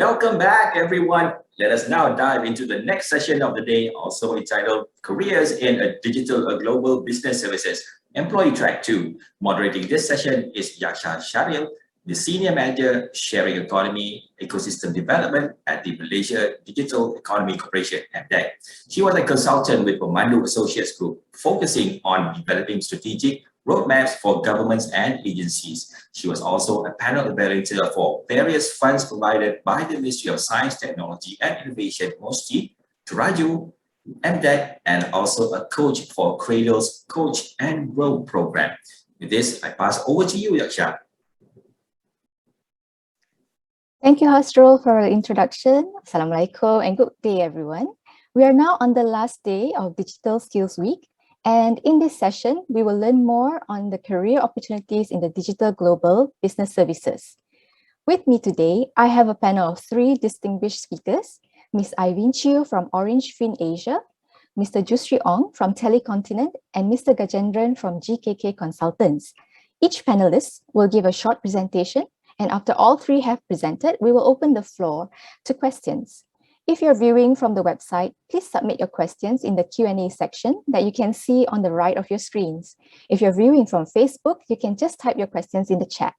Welcome back, everyone. Let us now dive into the next session of the day, also entitled Careers in a Digital Global Business Services, Employee Track 2. Moderating this session is Yakhsha Shahril, the Senior Manager, Sharing Economy, Ecosystem Development at the Malaysia Digital Economy Corporation, MDEC. She was a consultant with Pemandu Associates Group, focusing on developing strategic roadmaps for governments and agencies. She was also a panel evaluator for various funds provided by the Ministry of Science, Technology and Innovation, mostly Turaju, MDEC, and also a coach for Cradle's Coach and Grow program. With this, I pass over to you, Yakhsha. Thank you, Shahril, for the introduction. Assalamualaikum and good day, everyone. We are now on the last day of Digital Skills Week. And in this session, we will learn more on the career opportunities in the digital global business services. With me today, I have a panel of 3 distinguished speakers, Ms. Iyvine from OrangeFIN Asia, Mr. Jusri from Telecontinent, and Mr. Gajendra from GKK Consultants. Each panelist will give a short presentation, and after all 3 have presented, we will open the floor to questions. If you're viewing from the website, please submit your questions in the Q&A section that you can see on the right of your screens. If you're viewing from Facebook, you can just type your questions in the chat.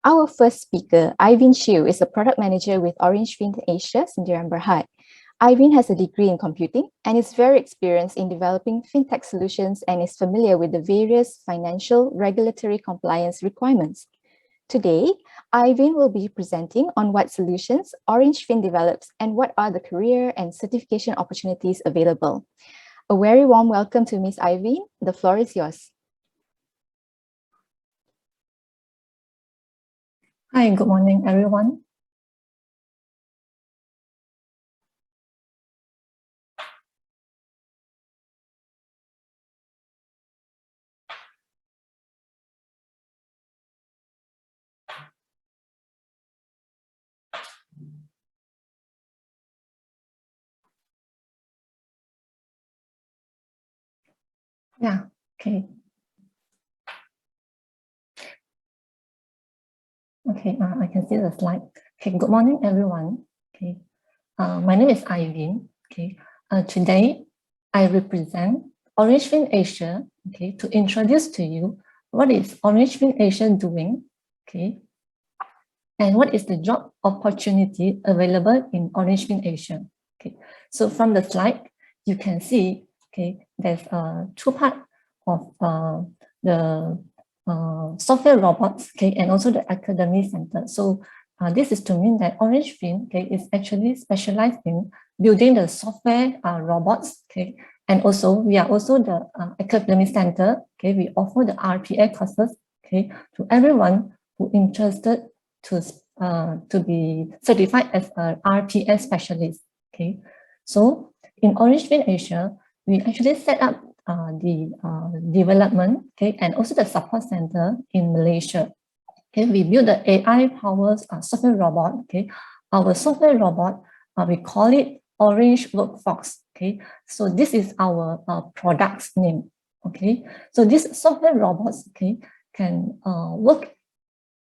Our first speaker, Iyvine, is a product manager with OrangeFIN Asia, Sdn Bhd. Iyvine has a degree in computing and is very experienced in developing fintech solutions and is familiar with the various financial regulatory compliance requirements. Today, Iyvine will be presenting on what solutions OrangeFIN develops and what are the career and certification opportunities available. A very warm welcome to Ms. Iyvine. The floor is yours. Hi, good morning, everyone. Yeah, okay. Okay, I can see the slide. Okay, good morning, everyone. Okay, my name is Iyvine. Okay, today I represent OrangeFIN Asia. Okay, to introduce to you what is OrangeFIN Asia doing. Okay, and what is the job opportunity available in OrangeFIN Asia. Okay, so from the slide you can see. Okay, there's 2 parts of the software robots, okay, and also the academy center. So this is to mean that OrangeFIN, okay, is actually specialized in building the software robots, okay, and also we are also the academy center. Okay, we offer the RPA courses, okay, to everyone who interested to be certified as a RPA specialist. Okay, so in OrangeFIN Asia, we actually set up the development, okay, and also the support center in Malaysia. Okay, we build the AI-powered software robot. Okay, our software robot, we call it Orange Workforce. Okay, so this is our product's name. Okay, so these software robots, okay, can work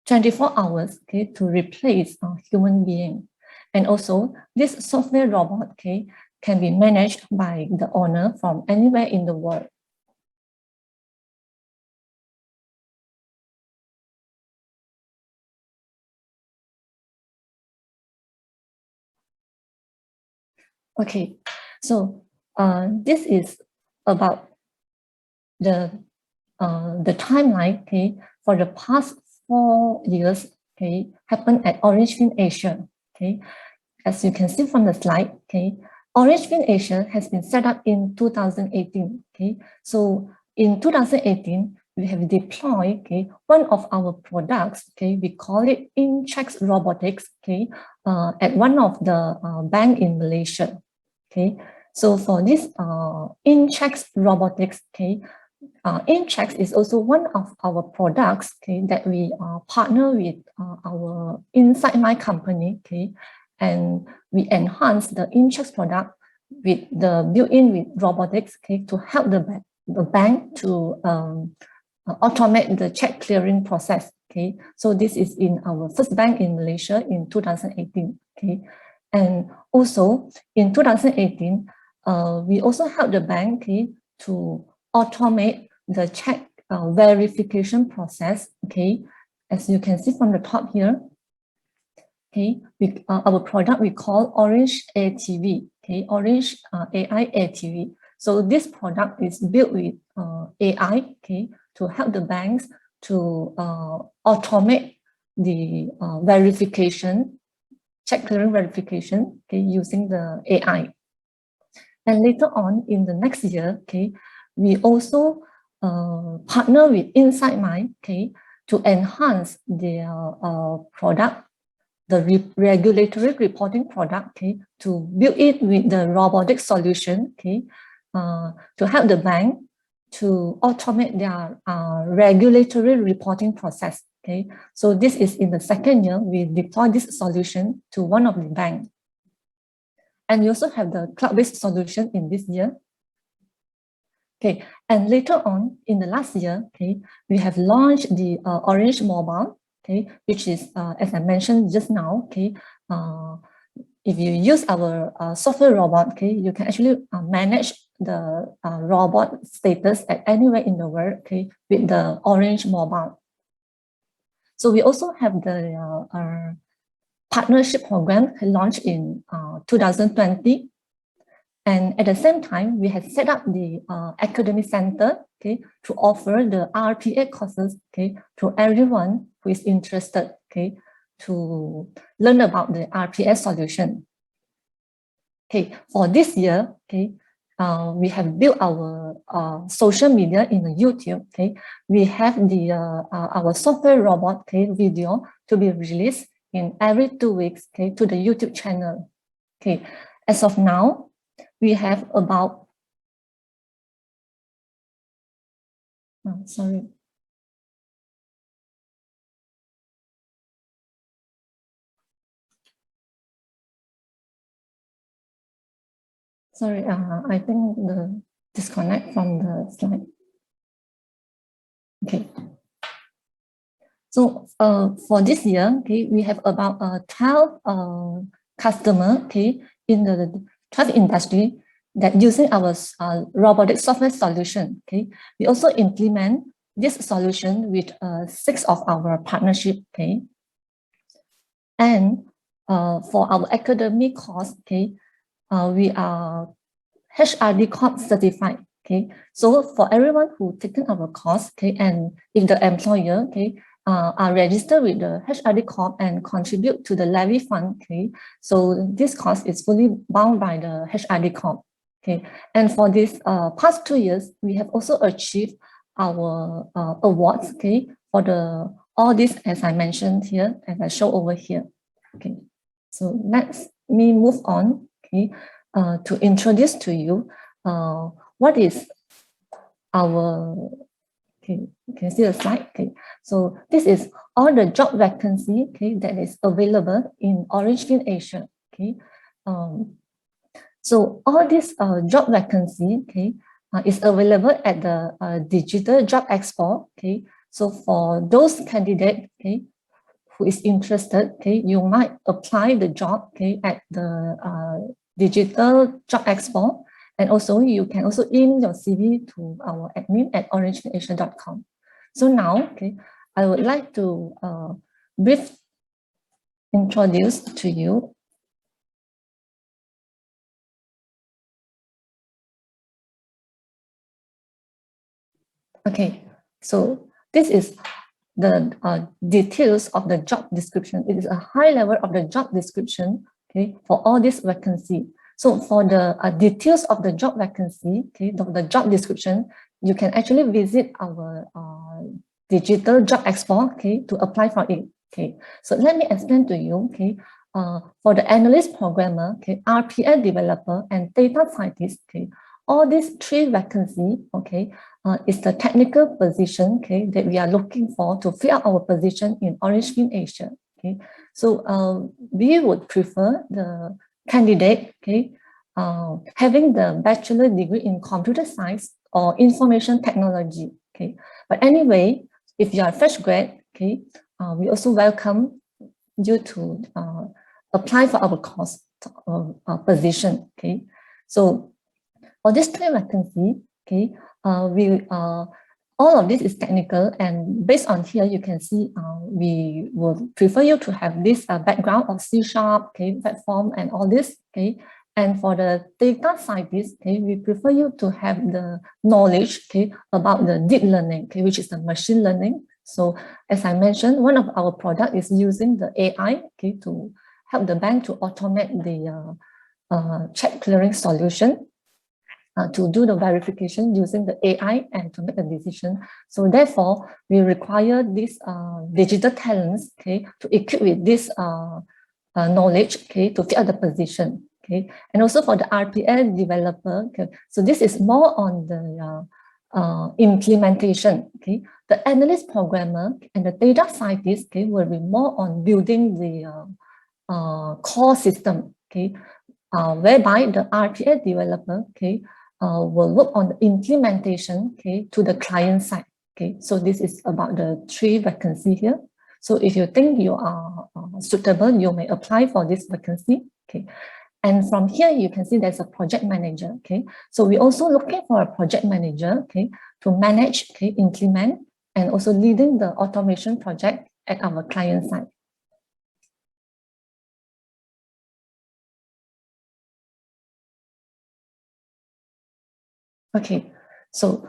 24 hours, okay, to replace a human being, and also this software robot, okay, can be managed by the owner from anywhere in the world. Okay, so this is about the timeline, okay, for the past 4 years, okay, happened at OrangeFIN Asia. Okay, as you can see from the slide, okay, OrangeFIN Asia has been set up in 2018. Okay, so in 2018, we have deployed, okay, one of our products. Okay, we call it InCheck Robotics. Okay, at one of the bank in Malaysia. Okay, so for this InCheck Robotics, okay, InCheck is also one of our products. Okay, that we partner with our Inside My company. Okay. And we enhance the InCheck product with the built-in with robotics, okay, to help the bank to automate the check clearing process. Okay, so this is in our first bank in Malaysia in 2018. Okay, and also in 2018, we also helped the bank, okay, to automate the check verification process. Okay, as you can see from the top here. Okay, our product we call Orange ATV. Okay, Orange AI ATV. So this product is built with AI. Okay, to help the banks to automate the verification, check clearing verification, okay, using the AI. And later on in the next year, okay, we also partner with Inside Mind, okay, to enhance their product, the regulatory reporting product, okay, to build it with the robotic solution, okay, to help the bank to automate their regulatory reporting process. Okay, so this is in the second year we deploy this solution to one of the banks. And we also have the cloud-based solution in this year. Okay, and later on in the last year, okay, we have launched the Orange Mobile, okay, which is as I mentioned just now, okay, if you use our software robot, okay, you can actually manage the robot status at anywhere in the world, okay, with the Orange Mobile. So we also have the partnership program launched in 2020. And at the same time, we have set up the academic center, okay, to offer the RPA courses, okay, to everyone who is interested, okay, to learn about the RPA solution. Okay, for this year, okay, we have built our social media in the YouTube. Okay, we have the our software robot, okay, video to be released in every 2 weeks, okay, to the YouTube channel. Okay, as of now, we have about sorry. Sorry, I think the disconnect from the slide. Okay. So for this year, okay, we have about 12 customers, okay, in the 12 industry that using our robotic software solution. Okay, we also implement this solution with 6 of our partnership. Okay, and for our academic course, okay, we are HRD Corp certified. Okay, so for everyone who taken our course, okay, and if the employer, okay, are registered with the HRD Corp and contribute to the levy fund, okay, so this course is fully bound by the HRD Corp. Okay, and for this past 2 years, we have also achieved our awards, okay, for the all this as I mentioned here, as I show over here. Okay, so let me move on, okay, to introduce to you what is our, okay, you can see the slide. Okay, so this is all the job vacancy, okay, that is available in OrangeFIN Asia. Okay, so all this job vacancy, okay, is available at the Digital Job Expo. Okay, so for those candidates, okay, who is interested, okay, you might apply the job, okay, at the Digital Job Expo, and also you can also email your CV to our admin at orangefinasia.com. So now, okay, I would like to brief introduce to you okay, so this is the details of the job description. It is a high level of the job description, okay, for all this vacancy. So for the details of the job vacancy, okay, the job description, you can actually visit our Digital Job Expo, okay, to apply for it. Okay, so let me explain to you, okay, for the analyst programmer, okay, RPA developer, and data scientist, okay, all these 3 vacancies, okay, is the technical position, okay, that we are looking for to fill up our position in OrangeFIN Asia. Okay, so we would prefer the candidate, okay, having the bachelor degree in computer science or information technology. Okay, but anyway, if you are fresh grad, okay, we also welcome you to apply for our course position. Okay, so for this 3 vacancy, okay, all of this is technical, and based on here, you can see we would prefer you to have this background of C#, okay, platform and all this, okay. And for the data scientist, okay, we prefer you to have the knowledge, okay, about the deep learning, okay, which is the machine learning. So as I mentioned, one of our product is using the AI, okay, to help the bank to automate the check clearing solution. To do the verification using the AI and to make a decision. So therefore, we require these digital talents, okay, to equip with this knowledge, okay, to fill the position, okay. And also for the RPA developer, okay, so this is more on the implementation, okay. The analyst programmer and the data scientist, okay, will be more on building the core system, okay, whereby the RPA developer, okay, will work on the implementation, okay, to the client side. Okay, so this is about the 3 vacancy here. So if you think you are suitable, you may apply for this vacancy. Okay, and from here you can see there's a project manager. Okay, so we're also looking for a project manager, okay, to manage, okay, implement, and also leading the automation project at our client side. Okay, so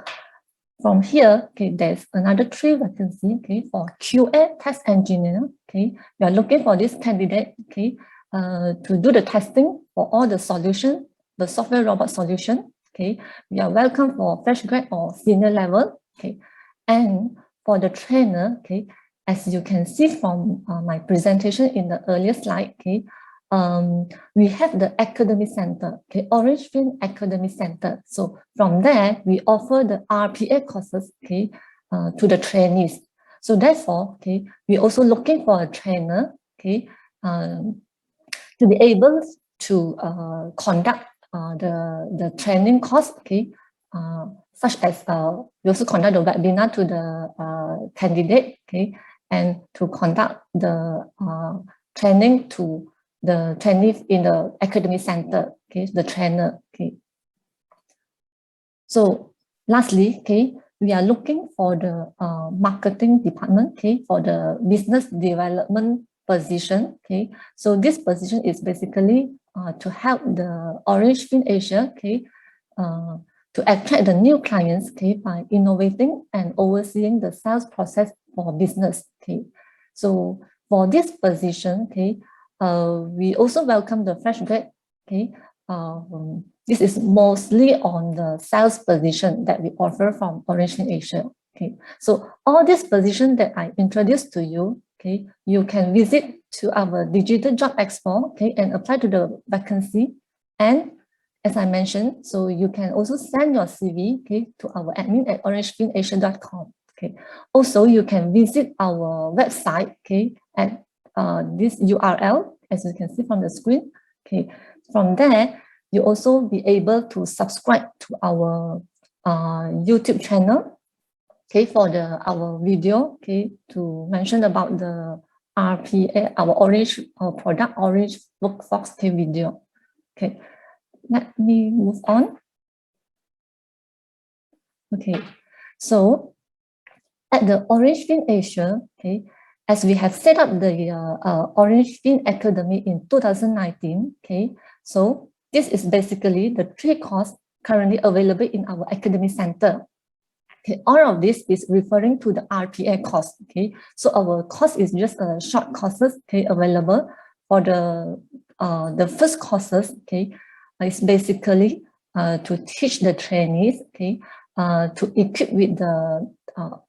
from here, okay, there's another 3 vacancy, okay, for QA test engineer. Okay, we are looking for this candidate, okay, to do the testing for all the solution, the software robot solution. Okay, we are welcome for fresh grad or senior level. Okay, and for the trainer, okay, as you can see from my presentation in the earlier slide, okay, we have the Academy Center, okay, OrangeFIN Academy Center. So from there, we offer the RPA courses, okay, to the trainees. So therefore, okay, we're also looking for a trainer, okay, to be able to conduct the training course, okay, such as we also conduct the webinar to the candidate, okay, and to conduct the training to the trainee in the academy center, okay, the trainer, okay. So lastly, okay, we are looking for the marketing department, okay, for the business development position, okay. So this position is basically to help the OrangeFIN Asia, okay, to attract the new clients, okay, by innovating and overseeing the sales process for business, okay. So for this position, okay, we also welcome the fresh grad, okay. This is mostly on the sales position that we offer from OrangeFIN Asia. Okay, so all these positions that I introduced to you, okay, you can visit to our digital job expo, okay, and apply to the vacancy. And as I mentioned, so you can also send your CV, okay, to our admin at orangefinasia.com. Okay, also you can visit our website, okay, at this URL, as you can see from the screen. Okay, from there, you also be able to subscribe to our YouTube channel, okay, for our video, okay, to mention about the RPA, our Orange product, Orange Workforce, okay, video. Okay, let me move on. Okay, so at the OrangeFIN Asia, okay, as we have set up the OrangeFIN Academy in 2019, okay, so this is basically the 3 courses currently available in our Academy Center. Okay, all of this is referring to the RPA course. Okay, so our course is just a short courses, okay, available for the first courses. Okay, it's basically to teach the trainees, okay, to equip with the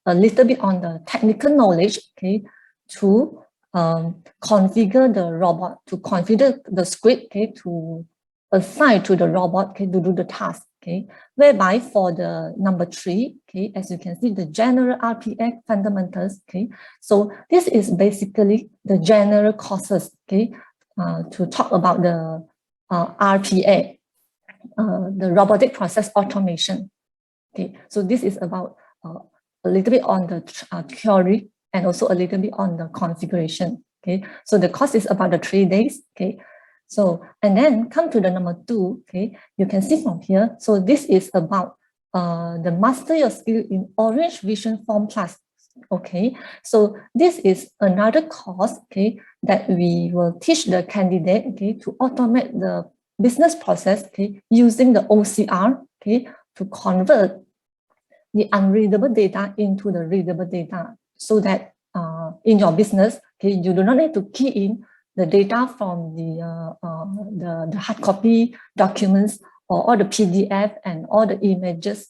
a little bit on the technical knowledge, okay, to configure the robot, to configure the script, okay, to assign to the robot, okay, to do the task. Okay, whereby for the number 3, okay, as you can see, the general RPA fundamentals, okay, so this is basically the general courses, okay, to talk about the RPA, the robotic process automation. Okay, so this is about a little bit on the theory, and also a little bit on the configuration. Okay, so the course is about the 3 days. Okay, so and then come to the number 2. Okay, you can see from here. So this is about the master your skill in Orange Vision Form Plus. Okay, so this is another course, okay, that we will teach the candidate, okay, to automate the business process, okay, using the OCR, okay, to convert the unreadable data into the readable data, so that in your business, okay, you do not need to key in the data from the hard copy documents or all the PDF and all the images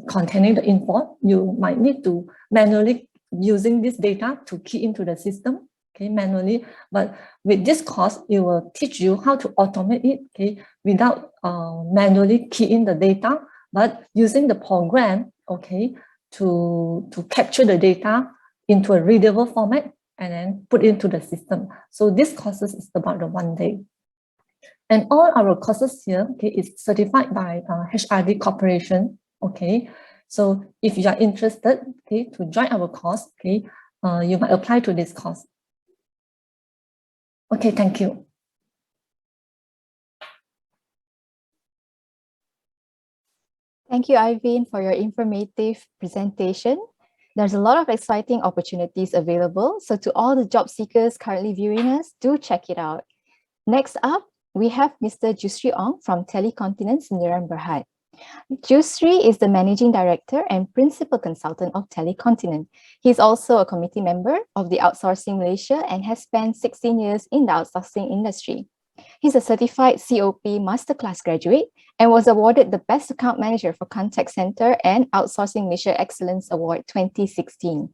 containing the info. You might need to manually using this data to key into the system, okay, manually. But with this course, it will teach you how to automate it, okay, without manually key in the data, but using the program, okay, to capture the data into a readable format and then put into the system. So this courses is about the 1 day. And all our courses here, okay, is certified by HRD Corporation, okay. So if you are interested, okay, to join our course, okay, you might apply to this course. Okay, thank you. Thank you, Iyvine, for your informative presentation. There's a lot of exciting opportunities available. So to all the job seekers currently viewing us, do check it out. Next up, we have Mr. Jusri Ong from Telecontinent Sendirian Berhad. Jusri is the Managing Director and Principal Consultant of Telecontinent. He's also a committee member of the Outsourcing Malaysia and has spent 16 years in the outsourcing industry. He's a certified COP Masterclass graduate and was awarded the Best Account Manager for Contact Center and Outsourcing Malaysia Excellence Award 2016.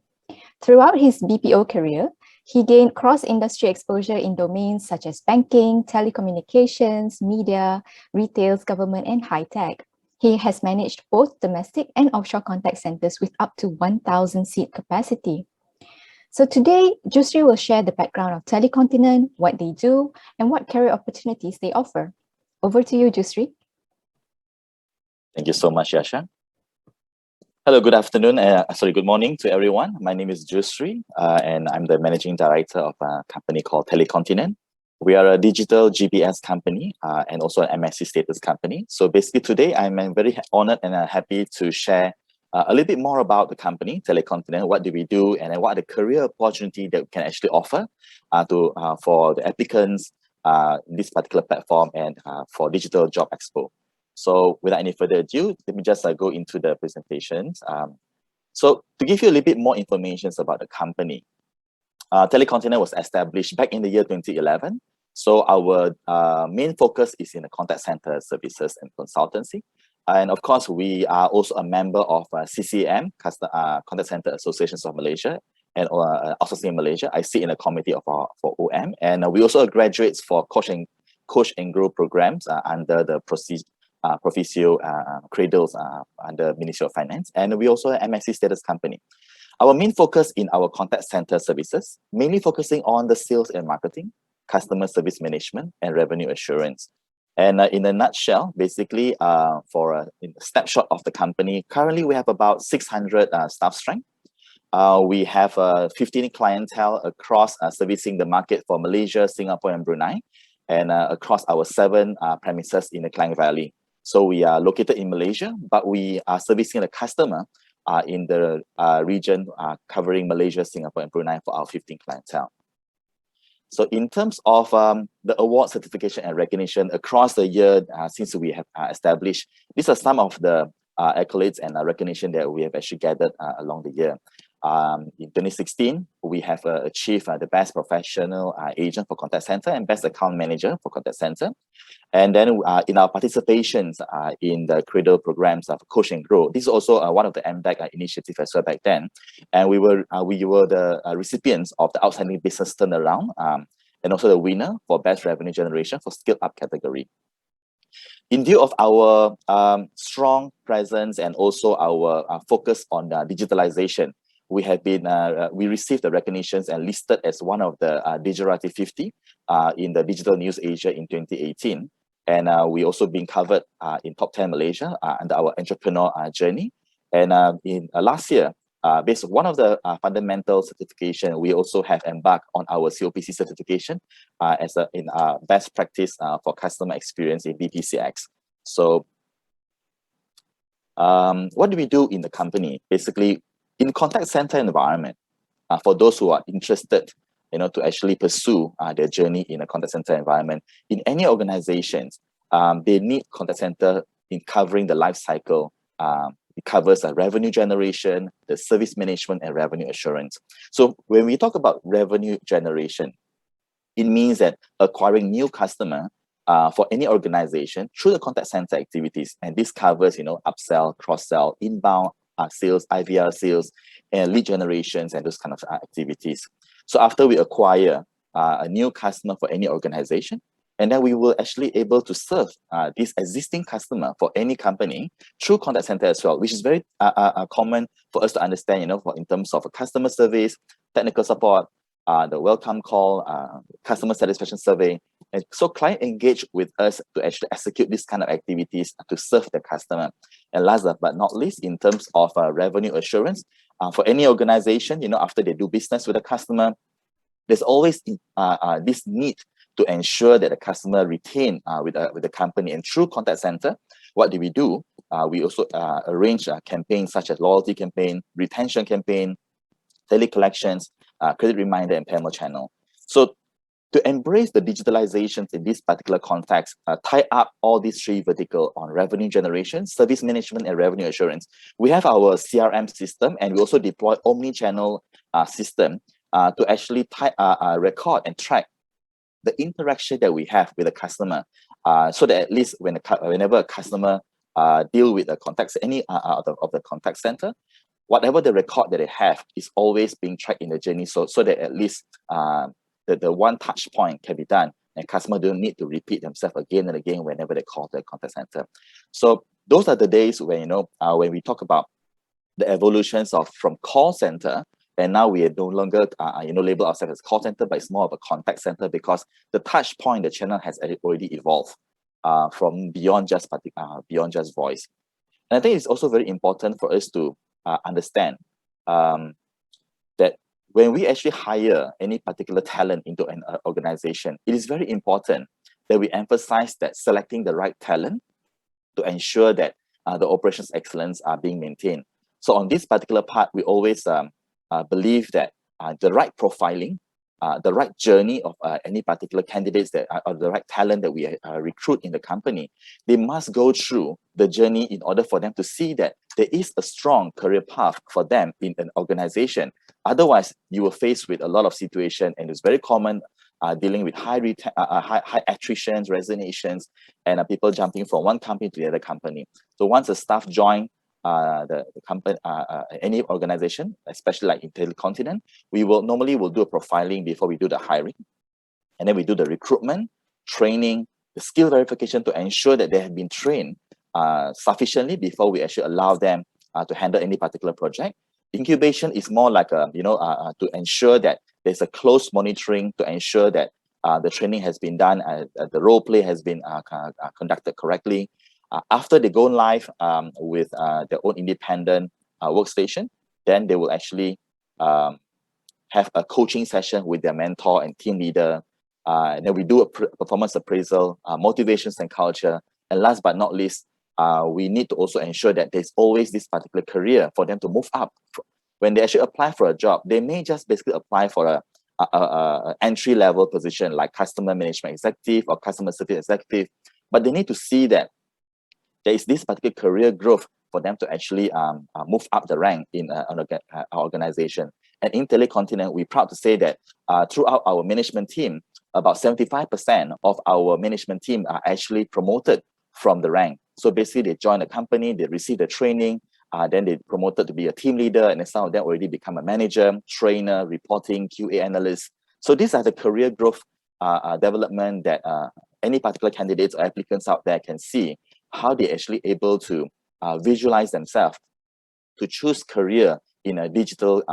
Throughout his BPO career, he gained cross-industry exposure in domains such as banking, telecommunications, media, retail, government, and high-tech. He has managed both domestic and offshore contact centers with up to 1,000 seat capacity. So today, Jusri will share the background of Telecontinent, what they do, and what career opportunities they offer. Over to you, Jusri. Thank you so much, Yakhsha. Hello, good afternoon. Good morning to everyone. My name is Jusri, and I'm the Managing Director of a company called Telecontinent. We are a digital GBS company and also an MSC status company. So basically today, I'm very honored and happy to share a little bit more about the company, Telecontinent, what do we do, and what are the career opportunity that we can actually offer for the applicants in this particular platform and for Digital Job Expo. So without any further ado, let me just go into the presentations. So to give you a little bit more information about the company, Telecontinent was established back in the year 2011. So our main focus is in the contact center services and consultancy. And of course, we are also a member of CCM, Contact Center Associations of Malaysia, and Outsourcing Malaysia. I sit in a committee for OM, and we also are graduates for Coach and Grow programs under the Proficio Cradles under Ministry of Finance, and we also an MSC status company. Our main focus in our contact center services, mainly focusing on the sales and marketing, customer service management, and revenue assurance. And in a nutshell, basically, for a snapshot of the company, currently we have about 600 staff strength. We have 15 clientele across servicing the market for Malaysia, Singapore, and Brunei, and across our 7 premises in the Klang Valley. So we are located in Malaysia, but we are servicing the customer in the region covering Malaysia, Singapore, and Brunei for our 15 clientele. So in terms of the award certification and recognition across the year since we have established, these are some of the accolades and recognition that we have actually gathered along the year. In 2016, we have achieved the Best Professional Agent for Contact Center and Best Account Manager for Contact Center. And then in our participations in the Cradle programs of Coach and Grow, this is also one of the MDEC initiatives as well back then. And we were the recipients of the Outstanding Business Turnaround and also the winner for Best Revenue Generation for Skill Up category. In view of our strong presence and also our focus on digitalization, we have been we received the recognitions and listed as one of the Digitality 50 in the Digital News Asia in 2018, and we also been covered in Top 10 Malaysia under our entrepreneur journey. And in last year, based on one of the fundamental certification, we also have embarked on our COPC certification as a best practice for customer experience in BPCX. So what do we do in the company? Basically, in contact center environment, for those who are interested, to actually pursue their journey in a contact center environment, in any organizations, they need contact center in covering the life cycle. It covers revenue generation, the service management, and revenue assurance. So when we talk about revenue generation, it means that acquiring new customer for any organization through the contact center activities, and this covers, upsell, cross-sell, inbound sales, IVR sales, and lead generations, and those kind of activities. So after we acquire a new customer for any organization, and then we will actually able to serve this existing customer for any company through contact center as well, which is very common for us to understand, in terms of customer service, technical support, the welcome call, customer satisfaction survey. And so client engage with us to actually execute this kind of activities to serve the customer. And last but not least, in terms of revenue assurance, for any organization, after they do business with a customer, there's always this need to ensure that the customer retain with the company. And through contact center, what do? We also arrange campaigns such as loyalty campaign, retention campaign, telecollections, credit reminder, and payment channel. So to embrace the digitalizations in this particular context, tie up all these three verticals on revenue generation, service management, and revenue assurance. We have our CRM system, and we also deploy omni-channel system to actually record and track the interaction that we have with the customer, so that at least whenever a customer deal with the contacts, any of the contact center, whatever the record that they have is always being tracked in the journey, so that at least the one touch point can be done, and customer don't need to repeat themselves again and again whenever they call the contact center. So those are the days when when we talk about the evolutions from call center. And now we are no longer, label ourselves as call center, but it's more of a contact center, because the touch point, the channel has already evolved from beyond just voice. And I think it's also very important for us to understand that when we actually hire any particular talent into an organization, it is very important that we emphasize that selecting the right talent to ensure that the operations excellence are being maintained. So on this particular part, we always believe that the right profiling, the right journey of any particular candidates or the right talent that we recruit in the company, they must go through the journey in order for them to see that there is a strong career path for them in an organization. Otherwise, you will face with a lot of situation, and it's very common dealing with high attritions, resignations, and people jumping from one company to the other company. So once the staff join the company, any organization, especially like in Telecontinent, we will normally do a profiling before we do the hiring, and then we do the recruitment, training, the skill verification to ensure that they have been trained sufficiently before we actually allow them to handle any particular project. Incubation is more like to ensure that there's a close monitoring to ensure that the training has been done, the role play has been conducted correctly. After they go live with their own independent workstation, then they will actually have a coaching session with their mentor and team leader. And then we do a performance appraisal, motivations and culture. And last but not least, we need to also ensure that there's always this particular career for them to move up. When they actually apply for a job, they may just basically apply for a entry-level position like customer management executive or customer service executive, but they need to see that there is this particular career growth for them to actually move up the rank in our organization. And in Telecontinent, we're proud to say that throughout our management team, about 75% of our management team are actually promoted from the rank. So basically, they join the company, they receive the training, then they promoted to be a team leader, and then some of them already become a manager, trainer, reporting, QA analyst. So these are the career growth development that any particular candidates or applicants out there can see how they're actually able to visualize themselves to choose career in a digital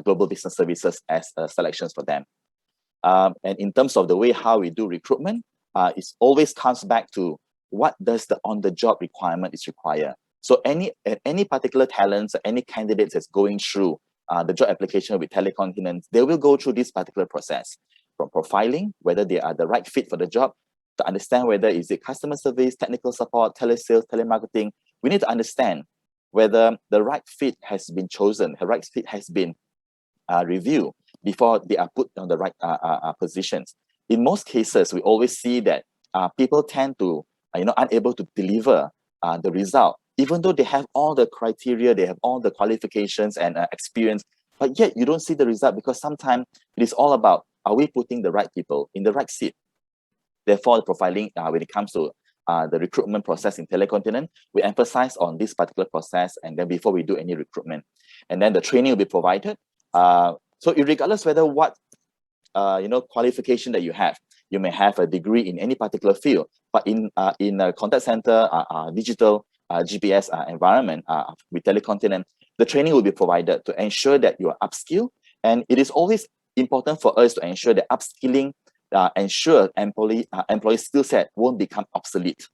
global business services as selections for them. And in terms of the way how we do recruitment, it always comes back to what does the on-the-job requirement is required. So any particular talents, any candidates that's going through the job application with Telecontinent, they will go through this particular process from profiling, whether they are the right fit for the job, to understand whether is it customer service, technical support, telesales, telemarketing. We need to understand whether the right fit has been chosen, the right fit has been reviewed before they are put on the right positions. In most cases, we always see that people tend to, unable to deliver the result, even though they have all the criteria, they have all the qualifications and experience, but yet you don't see the result because sometimes it is all about, are we putting the right people in the right seat? Therefore, the profiling, when it comes to the recruitment process in Telecontinent, we emphasize on this particular process, and then before we do any recruitment, and then the training will be provided. So regardless whether what qualification that you have, you may have a degree in any particular field, but in a contact center, digital GPS environment with Telecontinent, the training will be provided to ensure that you are upskilled. And it is always important for us to ensure that upskilling ensure employee skill set won't become obsolete.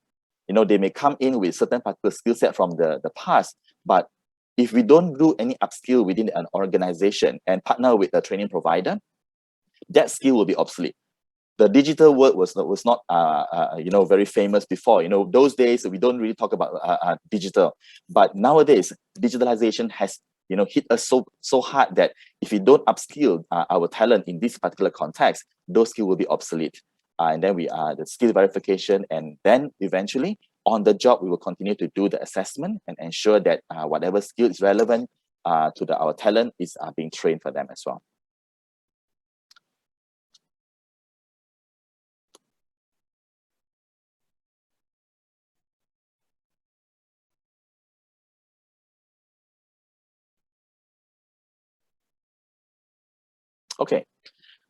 They may come in with certain particular skill set from the past, but if we don't do any upskill within an organization and partner with a training provider, that skill will be obsolete. The digital world was not very famous before. Those days we don't really talk about digital, but nowadays digitalization has hit us so hard that if we don't upskill our talent in this particular context, those skills will be obsolete. And then we the skill verification, and then eventually on the job we will continue to do the assessment and ensure that whatever skill is relevant to our talent is being trained for them as well. Okay,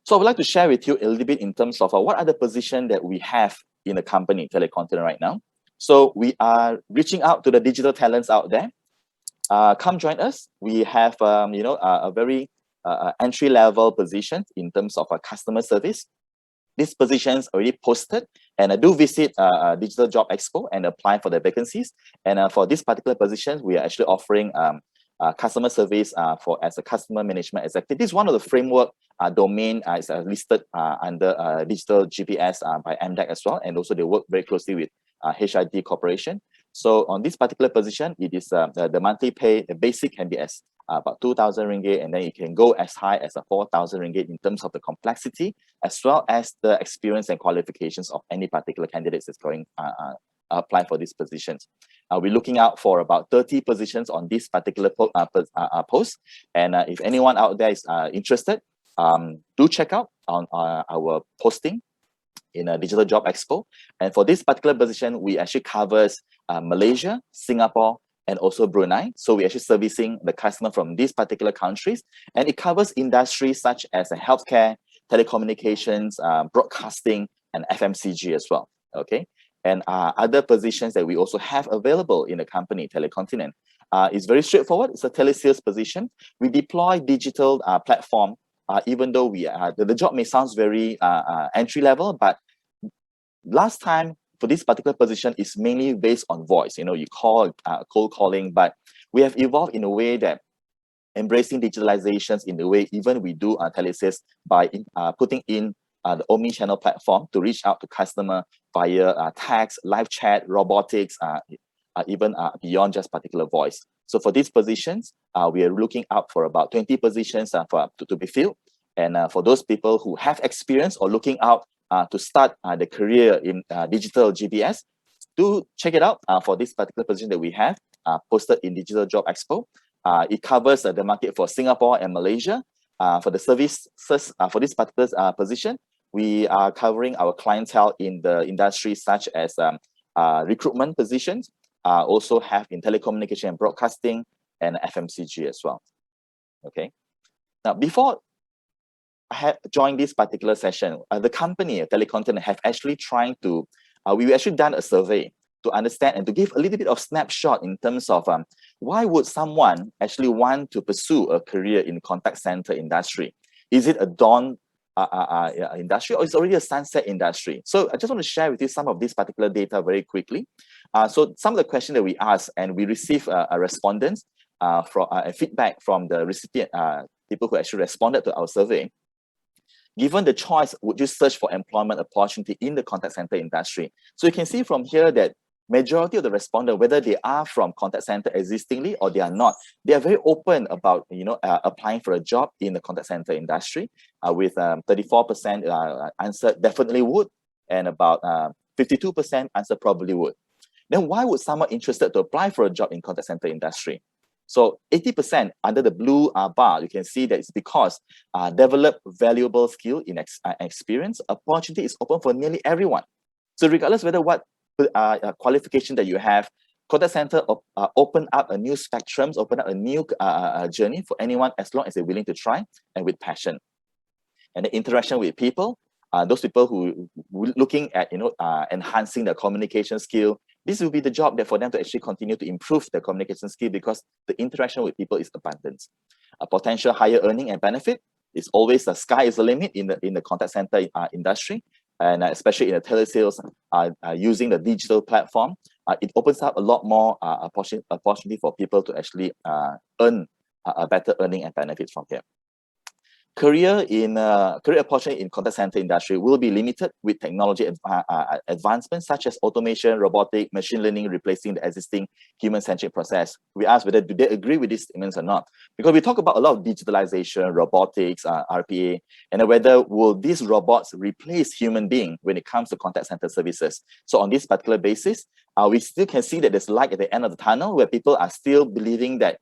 so I would like to share with you a little bit in terms of what are the positions that we have in the company, Telecontinent, right now. So we are reaching out to the digital talents out there. Come join us. We have, a very entry-level position in terms of customer service. These positions are already posted, and do visit Digital Job Expo and apply for the vacancies. And for this particular position, we are actually offering customer service as a customer management executive. This is one of the framework domain is listed under digital GPS by MDEC as well, and also they work very closely with HID Corporation. So on this particular position, it is the monthly pay, the basic can be as about 2,000 ringgit, and then it can go as high as 4,000 ringgit in terms of the complexity, as well as the experience and qualifications of any particular candidates that's going apply for these positions. We're looking out for about 30 positions on this particular post. And if anyone out there is interested, do check out on our posting in a Digital Job Expo. And for this particular position, we actually covers Malaysia, Singapore, and also Brunei. So we're actually servicing the customer from these particular countries. And it covers industries such as healthcare, telecommunications, broadcasting, and FMCG as well. Okay. And other positions that we also have available in the company, Telecontinent, is very straightforward. It's a telesales position. We deploy digital platform, even though we the job may sound very entry level, but last time for this particular position is mainly based on voice. You call cold calling, but we have evolved in a way that embracing digitalizations in the way even we do telesales by putting in the omni-channel platform to reach out to customer via text, live chat, robotics, even beyond just particular voice. So for these positions, we are looking out for about 20 positions to be filled. And for those people who have experience or looking out to start the career in digital GPS, do check it out for this particular position that we have posted in Digital Job Expo. It covers the market for Singapore and Malaysia. For the services, for this particular position, we are covering our clientele in the industry such as recruitment positions, also have in telecommunication and broadcasting, and FMCG as well. Okay. Now, before I had joined this particular session, the company, Telecontinent, have actually trying to, we actually done a survey to understand and to give a little bit of snapshot in terms of why would someone actually want to pursue a career in contact center industry? Is it a dawn industry, or it's already a sunset industry. So I just want to share with you some of this particular data very quickly. So some of the questions that we asked, and we receive a respondents from feedback from the recipient, people who actually responded to our survey. Given the choice, would you search for employment opportunity in the contact center industry? So you can see from here that majority of the respondents, whether they are from contact center existingly or they are not, they are very open about applying for a job in the contact center industry. With 34% answered definitely would, and about 52% answer probably would. Then why would someone interested to apply for a job in contact center industry? So 80% under the blue bar, you can see that it's because develop valuable skill in experience. Opportunity is open for nearly everyone. So regardless whether what qualification that you have, contact center open up a new spectrums, open up a new journey for anyone as long as they're willing to try and with passion. And the interaction with people, those people who looking at enhancing their communication skill, this will be the job that for them to actually continue to improve their communication skill, because the interaction with people is abundant. A potential higher earning and benefit is always the sky is the limit in the contact center industry, and especially in the telesales using the digital platform, it opens up a lot more opportunity for people to actually earn a better earning and benefits from here. Career opportunity in contact center industry will be limited with technology advancements such as automation, robotic, machine learning replacing the existing human-centric process. We ask whether do they agree with these statements or not, because we talk about a lot of digitalization, robotics, RPA, and whether will these robots replace human being when it comes to contact center services. So on this particular basis, we still can see that there's light at the end of the tunnel, where people are still believing that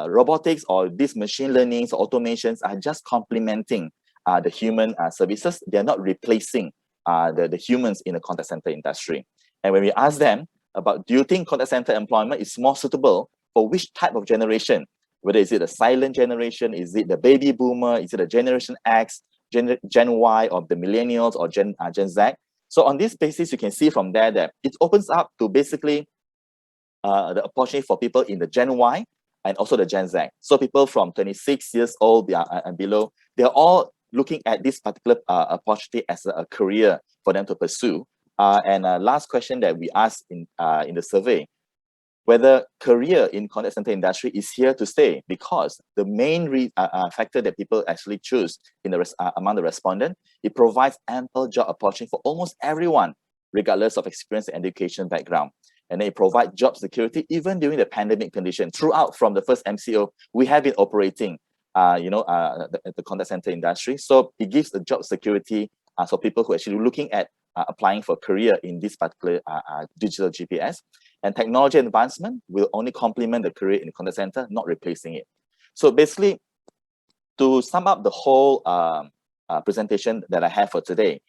robotics or these machine learnings or automations are just complementing the human services. They are not replacing the humans in the contact center industry. And when we ask them about, do you think contact center employment is more suitable for which type of generation? Whether is it a silent generation, is it the baby boomer, is it a Generation X, Gen Y, or the millennials, or Gen Z? So on this basis, you can see from there that it opens up to basically the opportunity for people in the Gen Y and also the Gen Z. So people from 26 years old and below, they're all looking at this particular opportunity as a career for them to pursue. And last question that we asked in the survey, whether career in contact center industry is here to stay, because the main factor that people actually choose in the among the respondent, it provides ample job opportunity for almost everyone, regardless of experience and education background. And they provide job security even during the pandemic condition. Throughout from the first MCO, we have been operating, the contact center industry. So it gives the job security for people who are actually looking at applying for career in this particular digital GPS. And technology advancement will only complement the career in the contact center, not replacing it. So basically, to sum up the whole presentation that I have for today,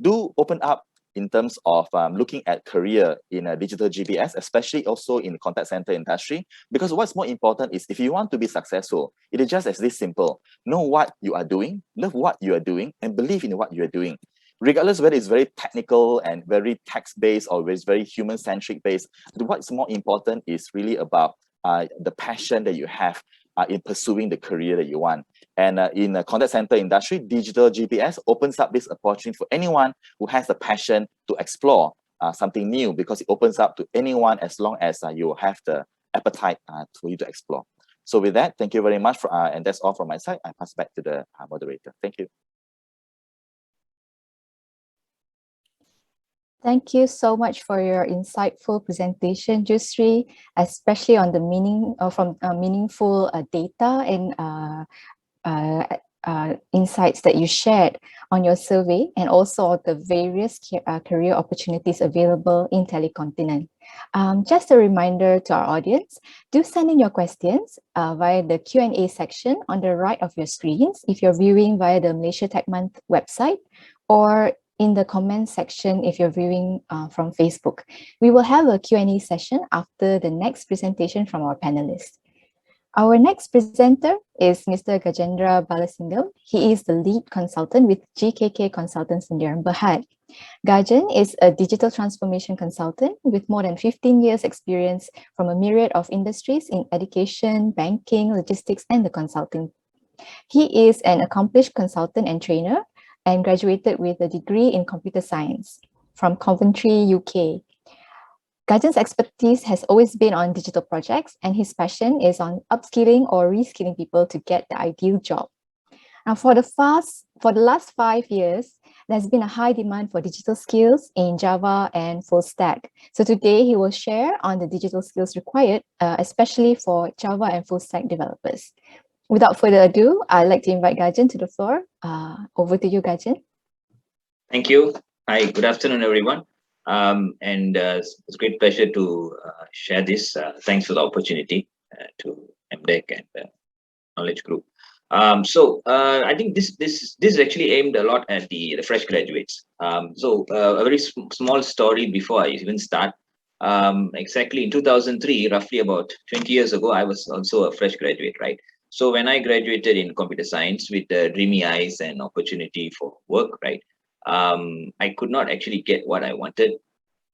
do open up in terms of looking at career in a digital GPS, especially also in the contact center industry, because what's more important is if you want to be successful, it is just as this simple. Know what you are doing, love what you are doing, and believe in what you are doing. Regardless whether it's very technical and very text-based or it's very human-centric based, what's more important is really about the passion that you have in pursuing the career that you want. And in the contact center industry, digital GPS opens up this opportunity for anyone who has the passion to explore something new, because it opens up to anyone as long as you have the appetite for you to explore. So with that, thank you very much. And that's all from my side. I pass back to the moderator. Thank you. Thank you so much for your insightful presentation, Jusri, especially on the meaningful data and insights that you shared on your survey, and also the various career opportunities available in Telecontinent. Just a reminder to our audience, do send in your questions via the Q&A section on the right of your screens if you're viewing via the Malaysia Tech Month website, or in the comment section if you're viewing from Facebook. We will have a Q&A session after the next presentation from our panelists. Our next presenter is Mr. Gajendra Balasingham. He is the lead consultant with GKK Consultants Sdn Bhd. Gajen is a digital transformation consultant with more than 15 years experience from a myriad of industries in education, banking, logistics, and the consulting He is an accomplished consultant and trainer and graduated with a degree in computer science from Coventry, UK. Gajend's expertise has always been on digital projects, and his passion is on upskilling or reskilling people to get the ideal job. Now, for the last 5 years, there's been a high demand for digital skills in Java and full stack. So today he will share on the digital skills required, especially for Java and full stack developers. Without further ado, I'd like to invite Gajen to the floor. Over to you, Gajen. Thank you. Hi, good afternoon, everyone. It's a great pleasure to share this. Thanks for the opportunity to MDEC and Knowledge Group. I think this is actually aimed a lot at the fresh graduates. A very small story before I even start. Exactly in 2003, roughly about 20 years ago, I was also a fresh graduate, right? So when I graduated in computer science with dreamy eyes and opportunity for work, right? I could not actually get what I wanted.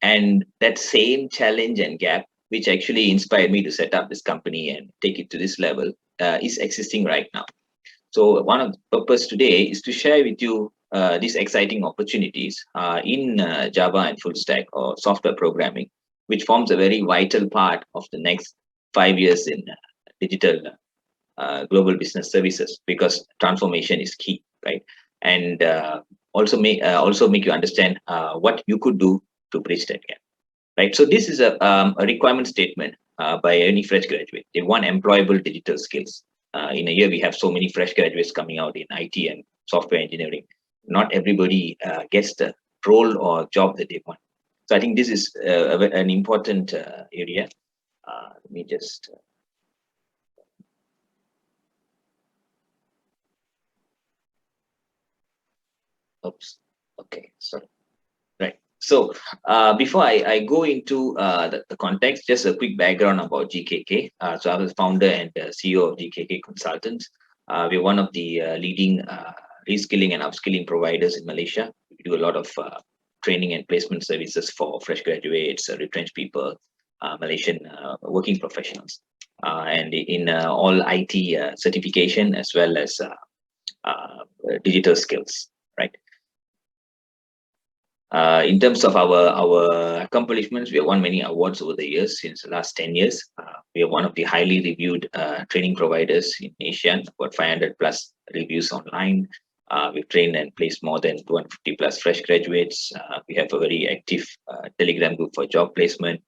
And that same challenge and gap, which actually inspired me to set up this company and take it to this level, is existing right now. So one of the purpose today is to share with you these exciting opportunities in Java and full stack or software programming, which forms a very vital part of the next 5 years in digital global business services, because transformation is key, right? And also make you understand what you could do to bridge that gap, right? So this is a requirement statement by any fresh graduate. They want employable digital skills. In a year, we have so many fresh graduates coming out in IT and software engineering. Not everybody gets the role or job that they want. So I think this is an important area. Let me just... Oops. Okay, sorry. Right. So before I go into the context, just a quick background about GKK. So I was founder and CEO of GKK Consultants. We're one of the leading reskilling and upskilling providers in Malaysia. We do a lot of training and placement services for fresh graduates, retrenched people, Malaysian working professionals, and in all IT certification as well as digital skills, right? In terms of our accomplishments, we have won many awards over the years. Since the last 10 years, we are one of the highly reviewed training providers in Asia. About 500 plus reviews online. We've trained and placed more than 250 plus fresh graduates. We have a very active Telegram group for job placement.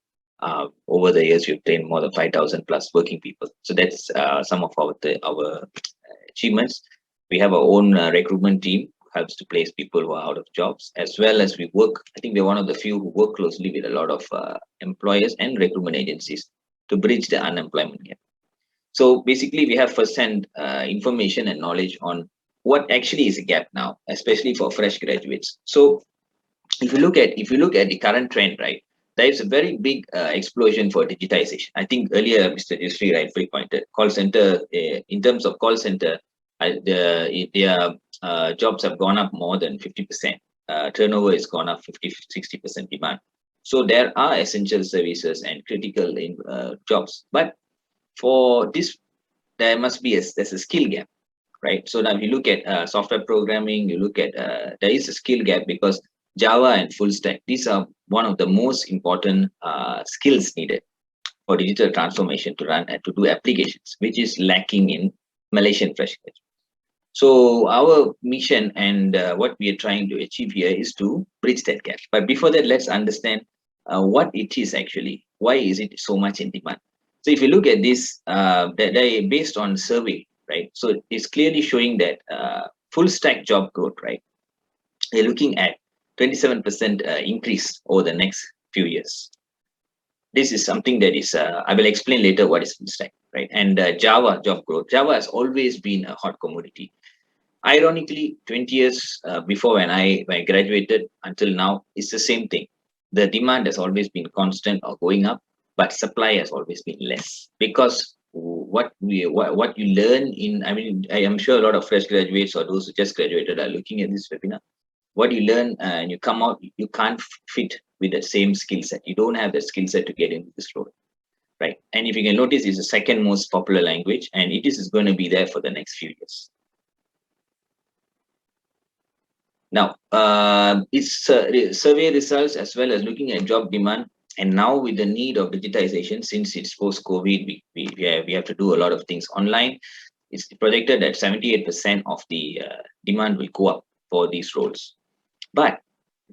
Over the years, we've trained more than 5,000 plus working people. So that's some of our achievements. We have our own recruitment team, helps to place people who are out of jobs, as well as we work. I think we're one of the few who work closely with a lot of employers and recruitment agencies to bridge the unemployment gap. So basically, we have first-hand information and knowledge on what actually is a gap now, especially for fresh graduates. So if you look at the current trend, right, there is a very big explosion for digitization. I think earlier Mr. Jusri rightfully pointed, call center, in terms of call center, their jobs have gone up more than 50%. Turnover has gone up 50-60% demand. So there are essential services and critical jobs. But for this, there must be there's a skill gap, right? So now if you look at software programming, you look at there is a skill gap because Java and full stack, these are one of the most important skills needed for digital transformation to run and to do applications, which is lacking in Malaysian fresh graduates. So our mission and what we are trying to achieve here is to bridge that gap. But before that, let's understand what it is actually. Why is it so much in demand? So if you look at this, they based on survey, right? So it's clearly showing that full stack job growth, right? They're looking at 27% increase over the next few years. This is something that is, I will explain later what is full stack, right? And Java job growth. Java has always been a hot commodity. Ironically, 20 years before when I graduated until now, it's the same thing. The demand has always been constant or going up, but supply has always been less. Because what you learn in, I mean, I am sure a lot of fresh graduates or those who just graduated are looking at this webinar. What you learn and you come out, you can't fit with the same skill set. You don't have the skill set to get into this role. right? And if you can notice, it's the second most popular language, and it is going to be there for the next few years. Now, it's survey results as well as looking at job demand. And now with the need of digitization, since it's post-COVID, we have to do a lot of things online. It's projected that 78% of the demand will go up for these roles. But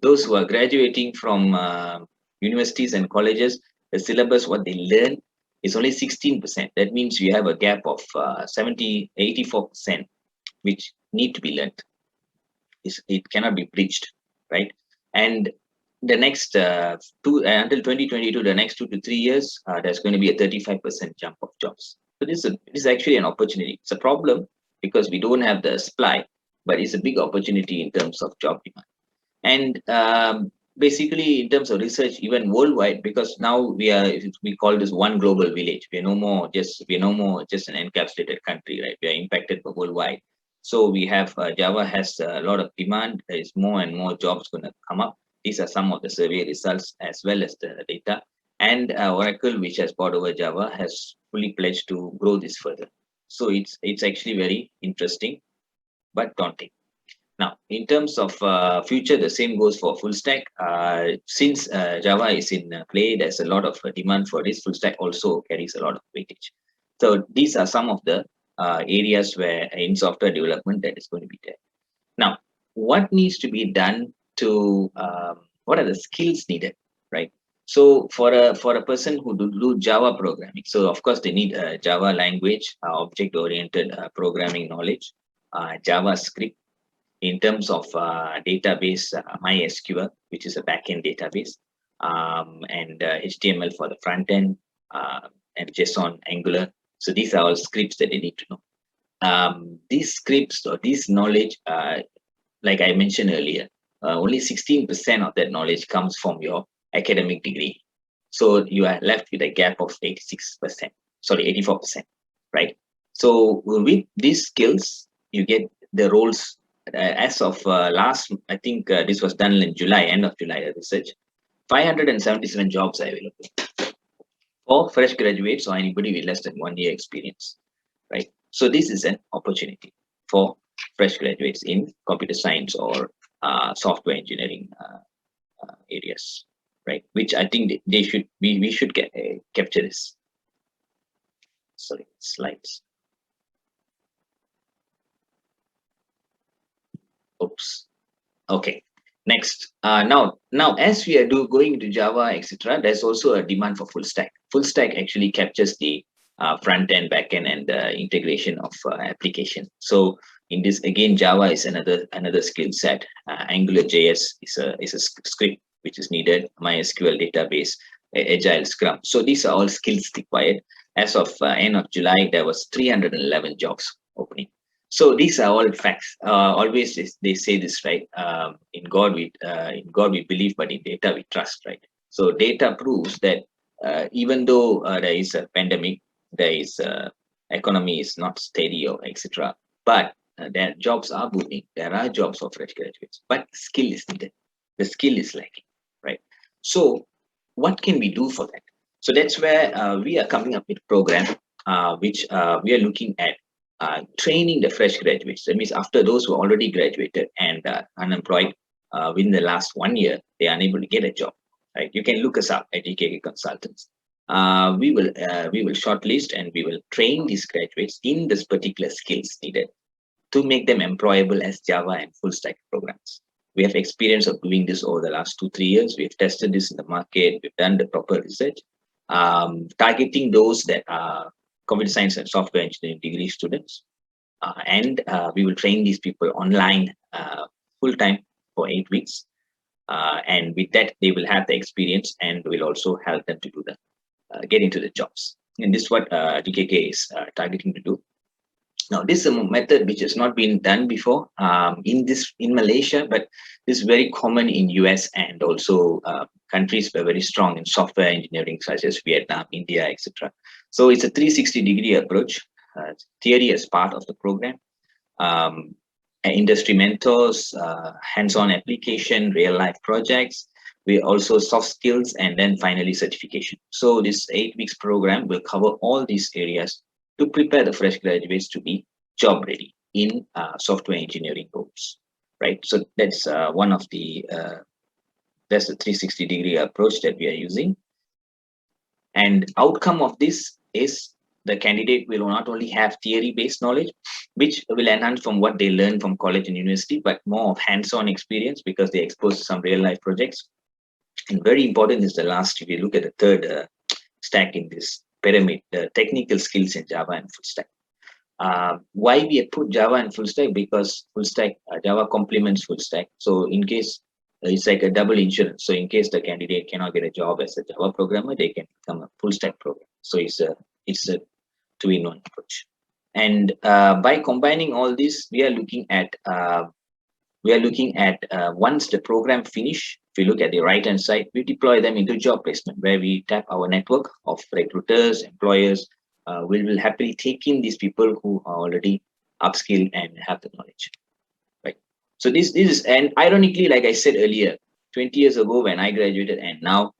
those who are graduating from universities and colleges, the syllabus, what they learn is only 16%. That means you have a gap of 84%, which need to be learned. It cannot be breached, right? And the next until 2022, the next 2 to 3 years, there's going to be a 35% jump of jobs. So this is actually an opportunity. It's a problem because we don't have the supply, but it's a big opportunity in terms of job demand. And basically, in terms of research, even worldwide, because now we call this one global village. We're no more just an encapsulated country, right? We are impacted worldwide. So we have Java has a lot of demand. There is more and more jobs going to come up. These are some of the survey results as well as the data. And Oracle, which has bought over Java, has fully pledged to grow this further. So it's actually very interesting, but daunting. Now, in terms of future, the same goes for full stack. Since Java is in play, there's a lot of demand for this. Full stack also carries a lot of weightage. So these are some of the areas where in software development that is going to be there. Now, what needs to be done to, what are the skills needed, right? So for a person who do Java programming, so of course they need a Java language, object-oriented programming knowledge, JavaScript. In terms of database, MySQL, which is a backend database, and HTML for the front end, and JSON, Angular. So these are all scripts that they need to know. These scripts or this knowledge, like I mentioned earlier, only 16% of that knowledge comes from your academic degree. So you are left with a gap of 84%, right? So with these skills, you get the roles. As of last, I think this was done in July, end of July, research, 577 jobs are available for fresh graduates or anybody with less than 1 year experience, right? So this is an opportunity for fresh graduates in computer science or software engineering areas, right? Which I think we should capture this. Sorry, slides. Oops. Okay. Next. Now, as we are going to Java, etc., there's also a demand for full stack. Full stack actually captures the front end, back end, and integration of application. So in this, again, Java is another skill set. AngularJS is a script which is needed. MySQL database, Agile, Scrum. So these are all skills required. As of end of July, there was 311 jobs opening. So these are all facts. Always they say this, right? In God we believe, but in data we trust, right? So data proves that even though there is a pandemic, there is economy is not steady or etc. But their jobs are booming. There are jobs for fresh graduates, but skill is needed. The skill is lacking, right? So what can we do for that? So that's where we are coming up with a program which we are looking at. Training the fresh graduates. That means after those who already graduated and unemployed within the last 1 year, they are unable to get a job. Right? You can look us up at GKK Consultants. We will shortlist and we will train these graduates in this particular skills needed to make them employable as Java and full stack programs. We have experience of doing this over the last 2-3 years. We have tested this in the market. We've done the proper research, targeting those that are computer science and software engineering degree students. And we will train these people online full-time for 8 weeks. And with that, they will have the experience and we'll also help them to do get into the jobs. And this is what DKK is targeting to do. Now, this is a method which has not been done before in Malaysia, but this is very common in US and also countries were very strong in software engineering, such as Vietnam, India, etc. So it's a 360-degree approach, theory as part of the program, industry mentors, hands-on application, real-life projects we also soft skills, and then finally certification. So this 8 weeks program will cover all these areas to prepare the fresh graduates to be job ready in software engineering roles, right? So that's one of the that's the 360-degree approach that we are using. And outcome of this is the candidate will not only have theory-based knowledge, which will enhance from what they learn from college and university, but more of hands-on experience because they expose to some real-life projects. And very important is the last, if you look at the third stack in this pyramid, the technical skills in Java and full stack. Why we have put Java and full stack? Because full stack, Java complements full stack. So in case it's like a double insurance. So in case the candidate cannot get a job as a Java programmer, they can become a full stack programmer. So it's a two-in-one approach. And by combining all this, we are looking at once the program finish, if you look at the right hand side, we deploy them into job placement where we tap our network of recruiters, employers. We will happily take in these people who are already upskilled and have the knowledge. Right. So this is, and ironically, like I said earlier, 20 years ago when I graduated and now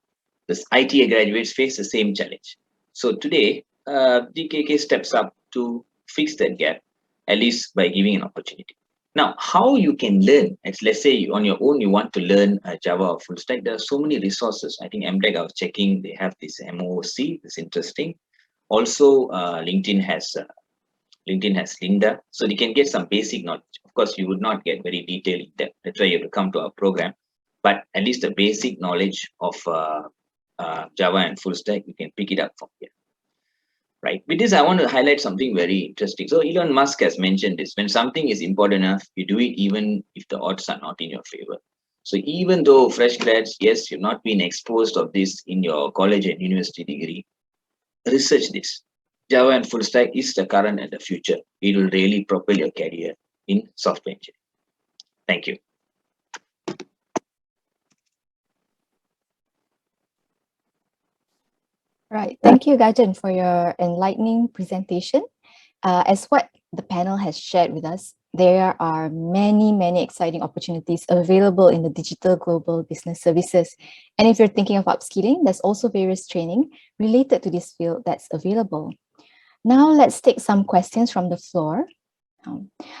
the IT graduates face the same challenge. So today, DKK steps up to fix that gap, at least by giving an opportunity. Now, how you can learn, let's say on your own, you want to learn Java or full stack, there are so many resources. I think MDEC, I was checking, they have this MOOC, it's interesting. Also, LinkedIn has Linda, so they can get some basic knowledge. Of course, you would not get very detailed in depth. That's why you have to come to our program. But at least the basic knowledge of Java and full stack, you can pick it up from here. Right. With this, I want to highlight something very interesting. So Elon Musk has mentioned this: when something is important enough, you do it even if the odds are not in your favor. So even though fresh grads, yes, you've not been exposed of this in your college and university degree, research this. Java and full stack is the current and the future. It will really propel your career in software engineering. Thank you. Right. Thank you, Gajen, for your enlightening presentation. As what the panel has shared with us, there are many, many exciting opportunities available in the digital global business services. And if you're thinking of upskilling, there's also various training related to this field that's available. Now let's take some questions from the floor.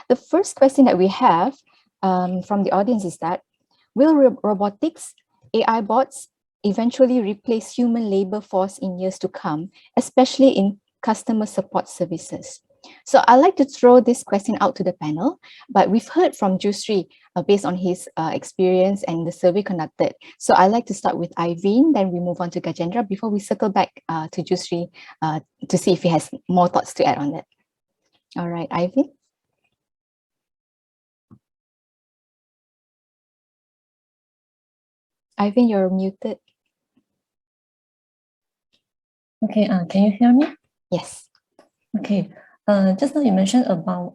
The first question that we have from the audience is that, will robotics, AI bots eventually replace human labor force in years to come, especially in customer support services? So I'd like to throw this question out to the panel, but we've heard from Jusri based on his experience and the survey conducted. So I'd like to start with Iyvine, then we move on to Gajendra before we circle back to Jusri to see if he has more thoughts to add on that. All right, Iyvine. Iyvine, you're muted. Okay, can you hear me? Yes. Okay, just now you mentioned about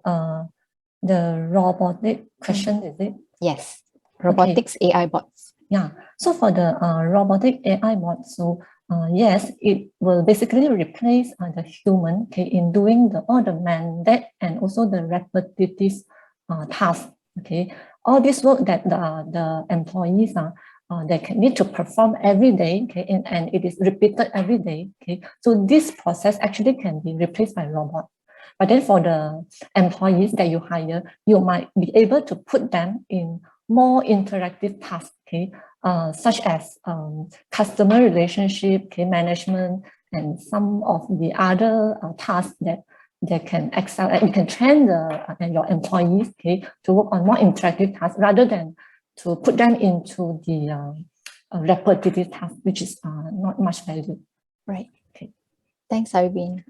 the robotic question, is it? Yes, robotics, okay. AI bots. Yeah, so for the robotic AI bots, so yes, it will basically replace the human, okay, in doing all the mandate and also the repetitive tasks, okay. All this work that the employees they need to perform every day, okay, and it is repeated every day, okay. So this process actually can be replaced by robot. But then for the employees that you hire, you might be able to put them in more interactive tasks, okay, such as customer relationship, okay, management, and some of the other tasks that they can excel at. You can train your employees, okay, to work on more interactive tasks rather than to put them into the repetitive task, which is not much value. Right. Okay. Thanks, Iyvine.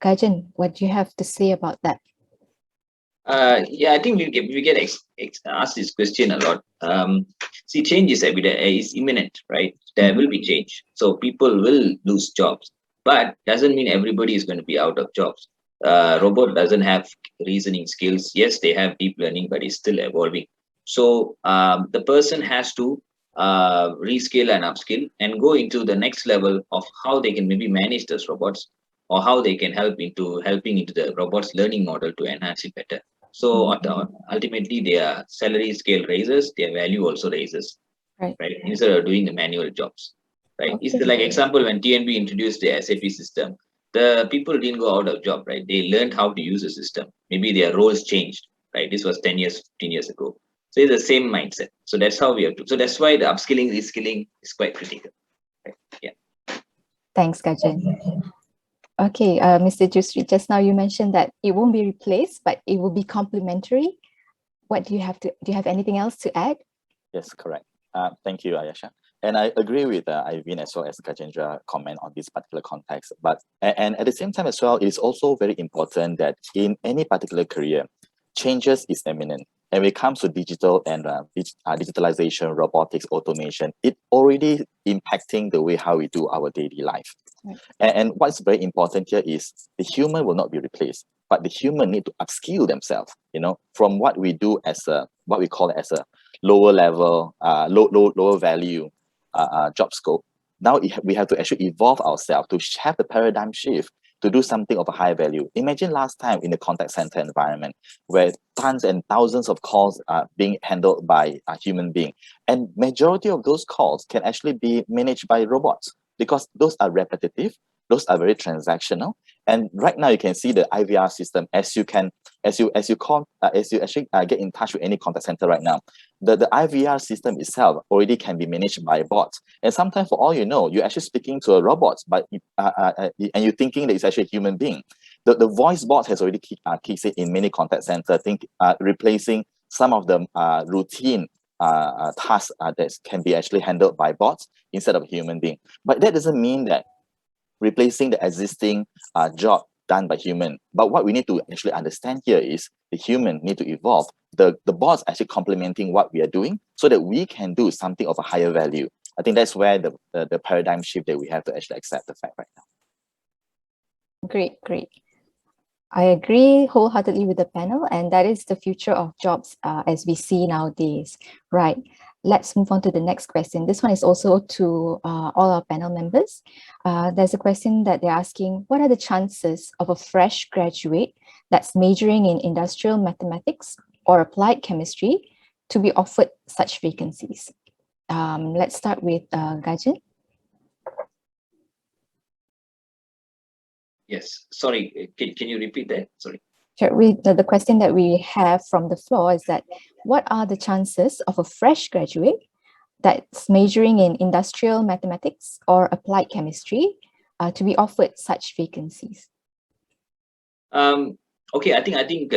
Gajen, what do you have to say about that? Yeah, I think we get asked this question a lot. See, change is imminent, right? There will be change. So people will lose jobs, but doesn't mean everybody is going to be out of jobs. Robot doesn't have reasoning skills. Yes, they have deep learning, but it's still evolving. So the person has to reskill and upskill and go into the next level of how they can maybe manage those robots, or how they can helping into the robots learning model to enhance it better. So ultimately their salary scale raises, their value also raises. Right. Instead of doing the manual jobs, right? It's Okay. like example when TNB introduced the SAP system, the people didn't go out of job, right? They learned how to use the system. Maybe their roles changed, right? This was 10 years, 15 years ago. So it's the same mindset. So that's how we have to. So that's why the upskilling, reskilling is quite critical. Right? Yeah. Thanks, Gajen. Okay, Mr. Jusri, just now you mentioned that it won't be replaced, but it will be complementary. What do you have anything else to add? Yes, correct. Thank you, Yakhsha. And I agree with Iyvine as well as Gajendra comment on this particular context. But and at the same time as well, it is also very important that in any particular career, changes is imminent. And when it comes to digital and digitalization, robotics, automation, it already impacting the way how we do our daily life. Right. And what's very important here is the human will not be replaced, but the human need to upskill themselves, from what we do as what we call as a lower level, lower value job scope. Now we have to actually evolve ourselves to have the paradigm shift to do something of a higher value. Imagine last time in the contact center environment where tons and thousands of calls are being handled by a human being. And majority of those calls can actually be managed by robots because those are repetitive, those are very transactional. And right now you can see the IVR system as you actually get in touch with any contact center right now. The IVR system itself already can be managed by bots. And sometimes for all you know, you're actually speaking to a robot, but and you're thinking that it's actually a human being. The voice bot has already kicked in many contact centers, replacing some of the routine tasks that can be actually handled by bots instead of a human being. But that doesn't mean that replacing the existing job done by human. But what we need to actually understand here is the human need to evolve. The bots actually complementing what we are doing so that we can do something of a higher value. I think that's where the paradigm shift that we have to actually accept the fact right now. Great. I agree wholeheartedly with the panel, and that is the future of jobs as we see nowadays. Right. Let's move on to the next question. This one is also to all our panel members. There's a question that they're asking, what are the chances of a fresh graduate that's majoring in industrial mathematics or applied chemistry to be offered such vacancies? Let's start with Gajen. Yes. Sorry. Can you repeat that? Sorry. Sure. The question that we have from the floor is that what are the chances of a fresh graduate that's majoring in industrial mathematics or applied chemistry to be offered such vacancies? Okay, I think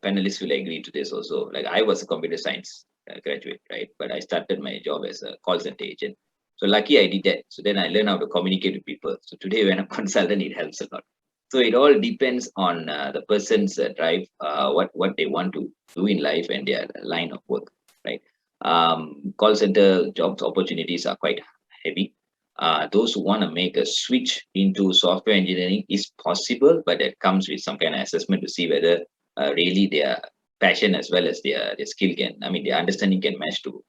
panelists will agree to this also. Like I was a computer science graduate, right? But I started my job as a call center agent. So lucky I did that. So then I learned how to communicate with people. So today when I'm a consultant, it helps a lot. So it all depends on the person's drive, what they want to do in life and their line of work, right? Call center jobs opportunities are quite heavy. Those who want to make a switch into software engineering is possible, but that comes with some kind of assessment to see whether really their passion as well as their skill their understanding can match to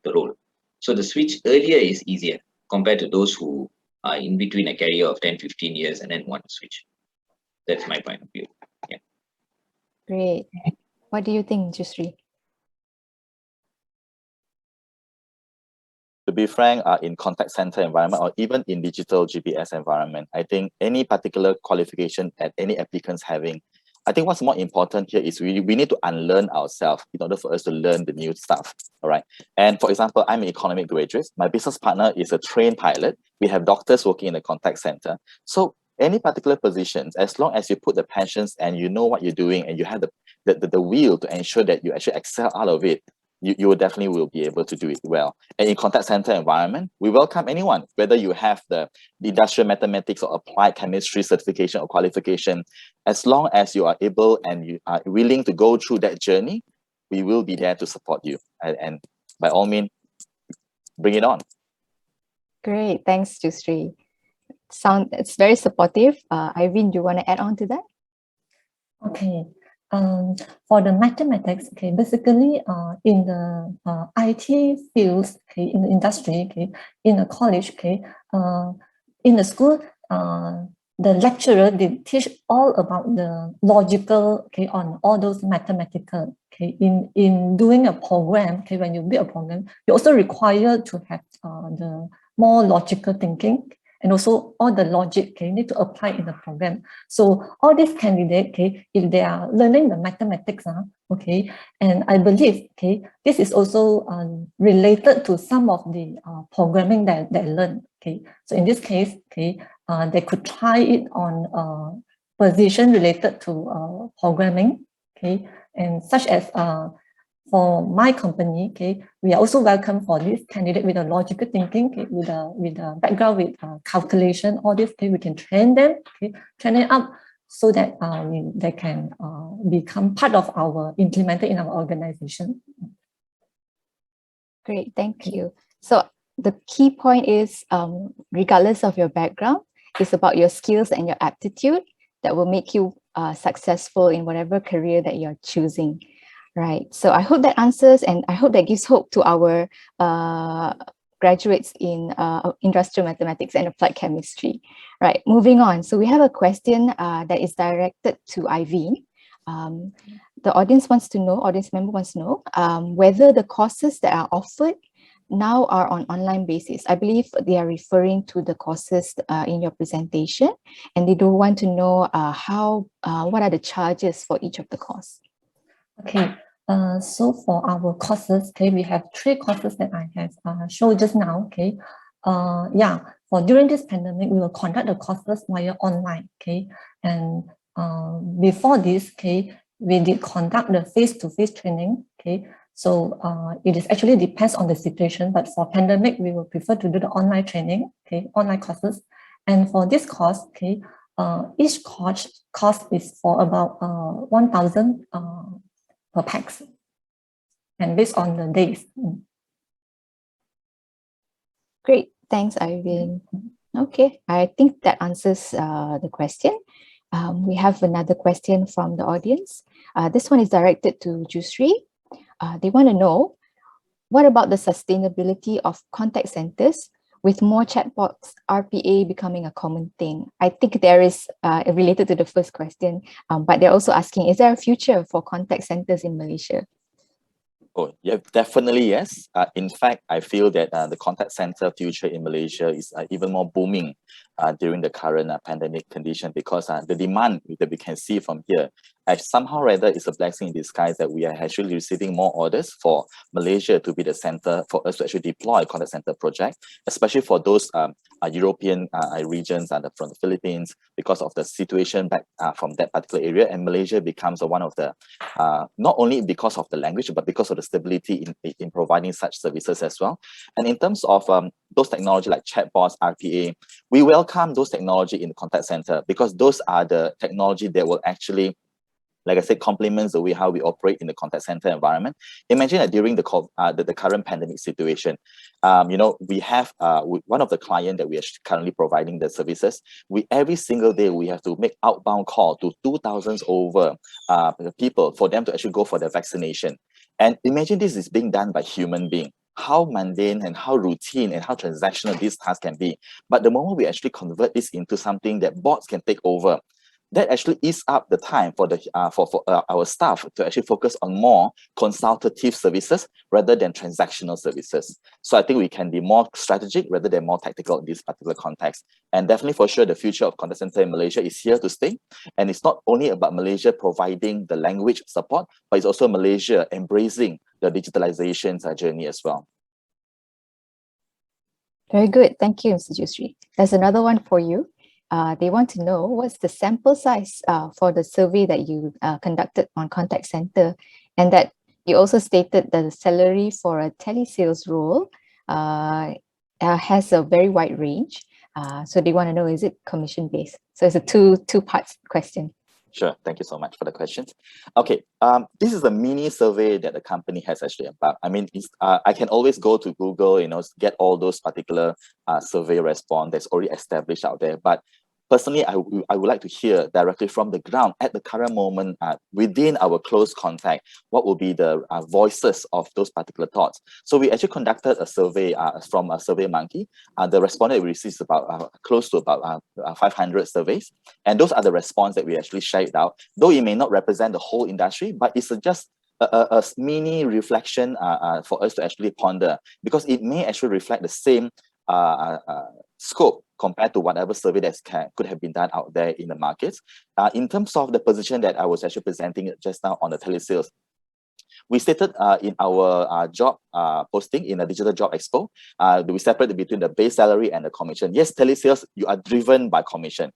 the role. So the switch earlier is easier compared to those who are in between a career of 10, 15 years and then want to switch. That's my point of view. Yeah. Great. What do you think, Jusri? To be frank, in contact center environment or even in digital GPS environment, I think any particular qualification that any applicants having, I think what's more important here is we need to unlearn ourselves in order for us to learn the new stuff. All right. And for example, I'm an economic graduate. My business partner is a trained pilot. We have doctors working in the contact center. So any particular positions, as long as you put the passions and you know what you're doing and you have the will to ensure that you actually excel out of it, you definitely will be able to do it well. And in contact center environment, we welcome anyone, whether you have the industrial mathematics or applied chemistry certification or qualification, as long as you are able and you are willing to go through that journey, we will be there to support you. And by all means, bring it on. Great, thanks, Jusri. It's very supportive. Iyvine, do you want to add on to that? Okay. For the mathematics, okay, basically in the IT fields, okay, in the industry, okay, in the college, okay, in the school, the lecturer, they teach all about the logical, okay, on all those mathematical, okay. In doing a program, okay, when you build a program, you also require to have the more logical thinking, and also all the logic, okay, you need to apply in the program. So all these candidates, okay, if they are learning the mathematics, okay, and I believe, okay, this is also related to some of the programming that they learn, okay. So in this case, okay, they could try it on position related to programming, okay, and such as for my company, okay, we are also welcome for this candidate with a logical thinking, okay, with a background with calculation, all this, okay, we can train them, okay, train them up so that they can become part of our implemented in our organization. Great, thank you. So the key point is, regardless of your background, it's about your skills and your aptitude that will make you successful in whatever career that you're choosing. Right. So I hope that answers, and I hope that gives hope to our graduates in industrial mathematics and applied chemistry. Right. Moving on. So we have a question that is directed to Iyvine. The audience member wants to know whether the courses that are offered now are on online basis. I believe they are referring to the courses in your presentation, and they do want to know what are the charges for each of the course. Okay. So for our courses, okay, we have 3 courses that I have showed just now, okay. Yeah, for during this pandemic, we will conduct the courses via online, okay. And before this, okay, we did conduct the face-to-face training, okay. So it is actually depends on the situation, but for pandemic, we will prefer to do the online training, okay, online courses. And for this course, okay, each course is for about 1,000 per pax, and based on the days. Great, thanks, Iyvine. Okay, I think that answers the question. We have another question from the audience. This one is directed to Jusri. They want to know, what about the sustainability of contact centers with more chatbots, RPA becoming a common thing? I think there is related to the first question, but they're also asking, is there a future for contact centers in Malaysia? Oh, yeah, definitely yes. In fact, I feel that the contact center future in Malaysia is even more booming during the current pandemic condition, because the demand that we can see from here, somehow rather is a blessing in disguise that we are actually receiving more orders for Malaysia to be the center for us to actually deploy a contact center project, especially for those European regions and from the Philippines, because of the situation back from that particular area. And Malaysia becomes one of the, not only because of the language, but because of the stability in providing such services as well. And in terms of those technology like chatbots, RPA, we welcome those technology in the contact center, because those are the technology that will actually, like I said, complements the way how we operate in the contact center environment. Imagine that during the current pandemic situation, we have one of the clients that we are currently providing the services. Every single day we have to make outbound call to 2,000 over people for them to actually go for the vaccination. And imagine this is being done by human being. How mundane and how routine and how transactional this task can be. But the moment we actually convert this into something that bots can take over, that actually ease up the time for our staff to actually focus on more consultative services rather than transactional services. So I think we can be more strategic rather than more tactical in this particular context. And definitely for sure, the future of contact center in Malaysia is here to stay. And it's not only about Malaysia providing the language support, but it's also Malaysia embracing the digitalization journey as well. Very good. Thank you, Mr. Jusri. There's another one for you. They want to know, what's the sample size for the survey that you conducted on contact center, and that you also stated that the salary for a telesales role has a very wide range. So they want to know, is it commission based? So it's a two parts question. Sure. Thank you so much for the questions. Okay. This is a mini survey that the company has actually about. I mean, I can always go to Google, get all those particular survey response that's already established out there. But personally, I would like to hear directly from the ground at the current moment within our close contact, what will be the voices of those particular thoughts. So we actually conducted a survey from a Survey Monkey. The response we received is about close to about 500 surveys. And those are the response that we actually shared out, though it may not represent the whole industry, but it's just a mini reflection for us to actually ponder, because it may actually reflect the same scope compared to whatever survey that could have been done out there in the markets. In terms of the position that I was actually presenting just now on the telesales, we stated in our job posting in a digital job expo, we separated between the base salary and the commission. Yes, telesales, you are driven by commission.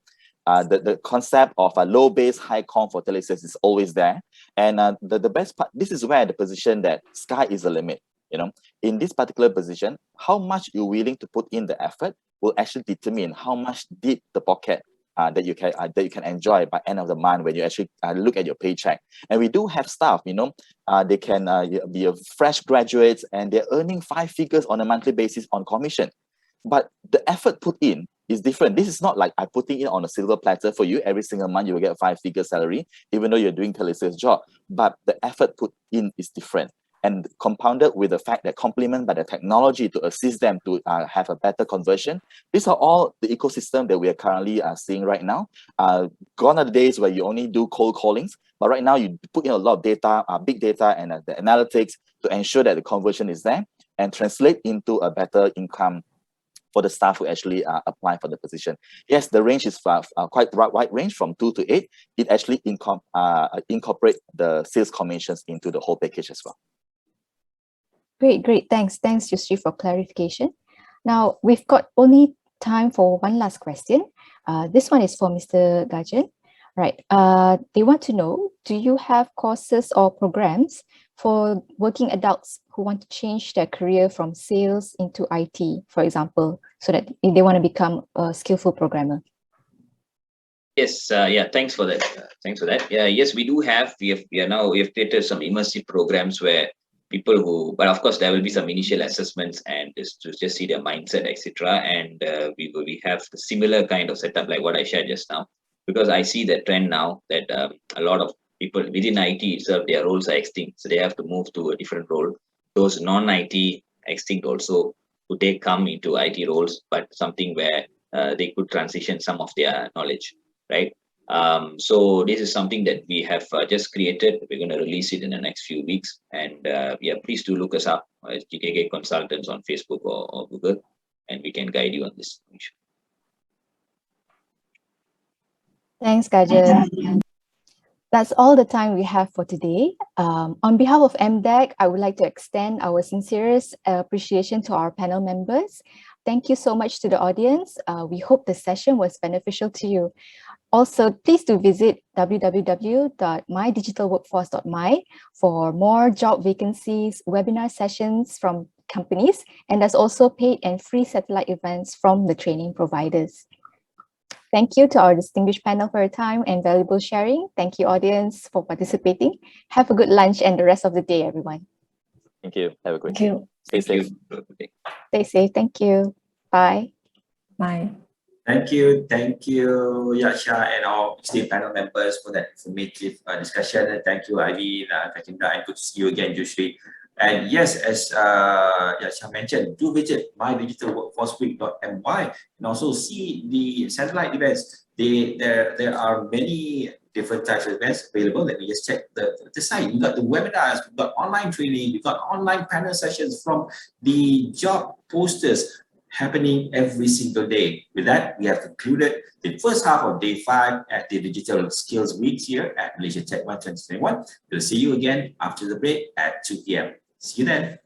The concept of a low base, high com for telesales is always there. And the best part, this is where the position that sky is the limit. You know, in this particular position, how much you're willing to put in the effort will actually determine how much deep the pocket that you can enjoy by end of the month when you actually look at your paycheck. And we do have staff, you know, they can be a fresh graduates and they're earning 5 figures on a monthly basis on commission. But the effort put in is different. This is not like I'm putting it on a silver platter for you. Every single month you will get a 5-figure salary, even though you're doing telesales job. But the effort put in is different. And compounded with the fact that complemented by the technology to assist them to have a better conversion. These are all the ecosystem that we are currently seeing right now. Gone are the days where you only do cold callings, but right now you put in a lot of data, big data and the analytics to ensure that the conversion is there and translate into a better income for the staff who actually apply for the position. Yes, the range is quite wide range from 2 to 8. It actually incorporate the sales commissions into the whole package as well. Great. Thanks, Jusri, for clarification. Now, we've got only time for one last question. This one is for Mr. Gajen. Right. They want to know, do you have courses or programs for working adults who want to change their career from sales into IT, for example, so that they want to become a skillful programmer? Yes, thanks for that. Yes, we do have. We have created some immersive programs where people who, but of course there will be some initial assessments and to just see their mindset, etc. And we have a similar kind of setup like what I shared just now, because I see the trend now that a lot of people within IT itself, their roles are extinct, so they have to move to a different role. Those non-IT extinct also, who they come into IT roles, but something where they could transition some of their knowledge, right? So this is something that we have just created. We're going to release it in the next few weeks, and please do look us up as GKK Consultants on Facebook or Google, and we can guide you on this. Thanks, Gajen. That's all the time we have for today. On behalf of MDEC, I would like to extend our sincerest appreciation to our panel members. Thank you so much to the audience. We hope the session was beneficial to you. Also, please do visit www.mydigitalworkforce.my for more job vacancies, webinar sessions from companies, and there's also paid and free satellite events from the training providers. Thank you to our distinguished panel for your time and valuable sharing. Thank you, audience, for participating. Have a good lunch and the rest of the day, everyone. Thank you. Have a great Thank day. you. Stay safe. Stay safe. Thank you. Bye. Bye. Thank you, Yakhsha and all esteemed panel members for that informative discussion. And thank you, Ivy, Gajendra, and good to see you again, Jusri. And yes, as Yakhsha mentioned, do visit mydigitalworkforceweek.my and also see the satellite events. There are many different types of events available. Let me just check the site. We got the webinars, we got online training, we got online panel sessions from the job posters happening every single day. With that, we have concluded the first half of day 5 at the Digital Skills Week here at Malaysia Tech One 2021. We'll see you again after the break at 2 p.m. See you then.